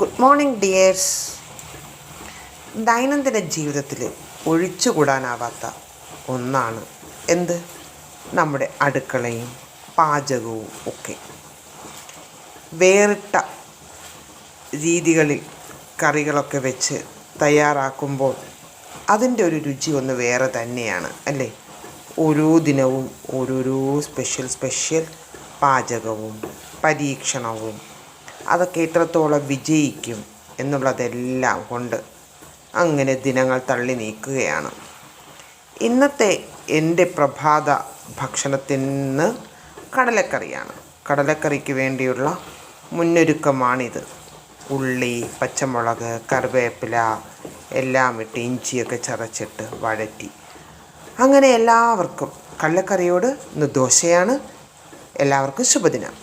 Good morning dears. ദൈനംദിന ജീവിതത്തിൽ ഒഴിച്ചുകൂടാനാവാത്ത ഒന്നാണ് എന്ത്? നമ്മുടെ അടുക്കളയും പാചകവും ഒക്കെ. വേറിട്ട രീതികളിൽ കറികളൊക്കെ വെച്ച് തയ്യാറാക്കുമ്പോൾ അതിൻ്റെ ഒരു രുചി ഒന്ന് വേറെ തന്നെയാണ് അല്ലേ? ഓരോ ദിനവും ഓരോരോ സ്പെഷ്യൽ പാചകവും പരീക്ഷണവും അതൊക്കെ എത്രത്തോളം വിജയിക്കും എന്നുള്ളതെല്ലാം കൊണ്ട് അങ്ങനെ ദിനങ്ങൾ തള്ളി നീക്കുകയാണ്. ഇന്നത്തെ എൻ്റെ പ്രഭാത ഭക്ഷണത്തിന് കടലക്കറിയാണ്. കടലക്കറിക്ക് വേണ്ടിയുള്ള മുന്നൊരുക്കമാണിത്. ഉള്ളി, പച്ചമുളക്, കറിവേപ്പില എല്ലാം ഇട്ട് ഇഞ്ചിയൊക്കെ ചതച്ചിട്ട് വഴറ്റി. അങ്ങനെ എല്ലാവർക്കും കടലക്കറിയോട് ഇന്ന് ദോശയാണ്. എല്ലാവർക്കും ശുഭദിനം.